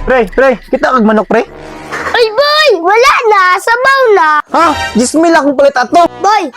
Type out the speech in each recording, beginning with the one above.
Pre, kita kag manok, pre. Ay, boy! Wala na! Sabaw na! Ha? 10,000 akong palit ato. Boy!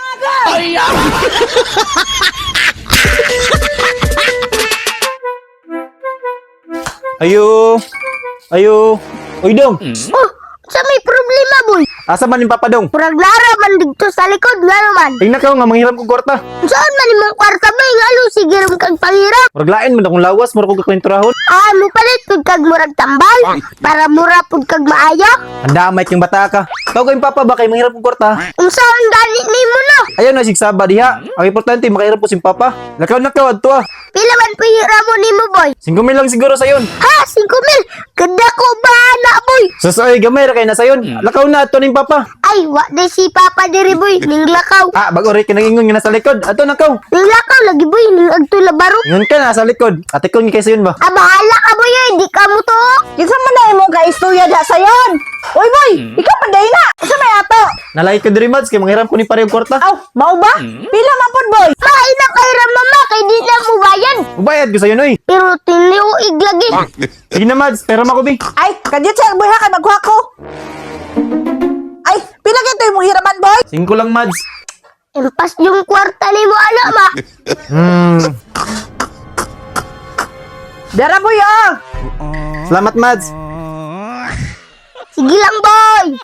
Ayo. Uy, dong. Oh! Sa may problema, boy! Asa man yung papadong? Murag lara man dito sa likod, nga naman. Tingnan ka nga manghiram kong kwarta. Saan man imong kwarta ba? Ngalo, sige rin kag panghirap. Murag lain man akong lawas, murag kong kakwinturahon. Ah, mo palit pud kag murag tambal? Para mura pud kag maayo? Ang damay kang bata ka. Tawag kayong papa ba kay manghiram kong kwarta? Unsaon gani nimo no? Ayaw na sigsaba diha. Ang importante makahiram po si papa. Lakaw adto ah. Pila man pihira mo nimo, boy? 5,000 lang siguro sayon. Ha, 5,000! Ganda ko ba, na, boy? Sasoy gamay ra kay na sayon. Lakaw na adto ning papa. Ay, wa de si Papa diri, boy. Ning lakaw. Ah, bago rin kinangingon nga nasa likod. Ato na kaw. Ning lakaw lagi, boy. Ning agtula baro. Ingon ka nasa likod. Atikon kay sayon ba? Ah, bahala ka, boy. Di ka mo to. Kinsa man na imong kaistorya da sayon? Uy boy, ikaw pa day na. Unsa may ato? Nalay ko diri mads kay manghiram ko ni parehong kwarta. Aw, mao ba? Pila man pod boy? Maay na kay mama kay di na mo bayan. Ubayad ko sayon oy. Pero tiniuig lagi. Sige na mads, pero makubi. Ay, kadyo sa boy ha kay magkuha ko. Ay, pila kay to imong hiraman boy? 5 lang mads. Impas yung kwarta ni mo, ala, ma. Dara boy ah. Salamat mads. Sige lang, boy.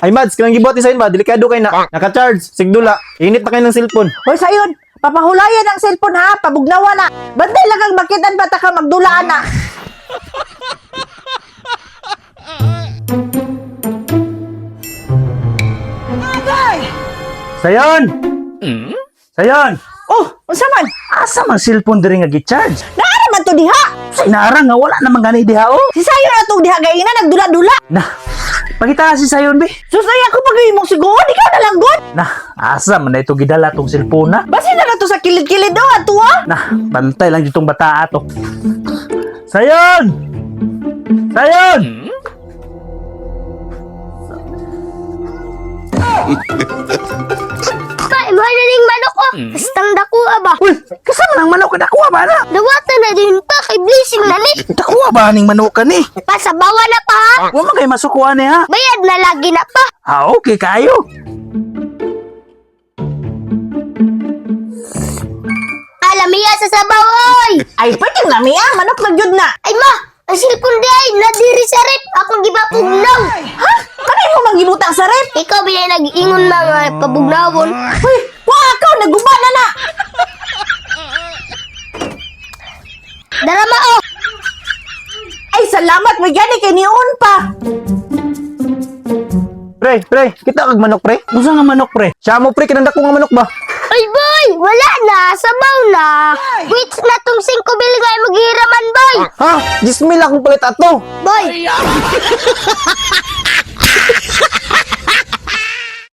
Ay mads, kanang gibuhat ni sayon ba? Delikado kay na. Naka-charge, sigdula. Init na kay ng cellphone. Hoy sayon, papahulayan ang cellphone ha, pabugnawa na. Bantay lang kang makitan bata ka magdulaan na. Sayon! Sayon! Oh, unsa man? Asa man cellphone diri nga gi-charge? Naara man to diha. Sa inaara nga wala namang gani diha oh. Si sayon atong diha gayina nagdula-dula. Na, pangita si sayon be. Susay ako pag imong sigod, ikaw na lang god. Na, asa man na ito gidala tong cellphone na? Basi na to sa kilid-kilid do ato ha. Na, bantay lang ditong bata ato. Sayon! Sayon! Pa, imuha na ning manok, oh. Kastang dakuha ba? Uy, kasama ng manok ka dakuha ba na? Dawatan na din pa kay blessing na ni. Dakuha ba ning manok ka ni? Pasabawa na pa, ha? Wa man kay masukuan ni ha? Bayad na lagi na pa. Ah, okay kayo. Alamiya sa sabaw, oy! Ay, pwede na miya, manok na gyud na. Ay, ma! Ang silpon di ay nadiri sa rep. Akong gibapugnaw. Ha? Kanay mo manggibutang sa rep? Ikaw bilay nag-ingon mga pabugnawon. Uy, wakaw, naguba na na. Darama, oh! Ay, salamat, may gani kay niun pa. Pre, kita kag manok pre. Unsa nga manok pre? Siya mo pre kinang dako nga manok ba? Ay, boy! Wala na! Sabaw na! Wait na tong 5 bil nga maghiraman, boy! Ha? 10,000 akong palit ato. Boy!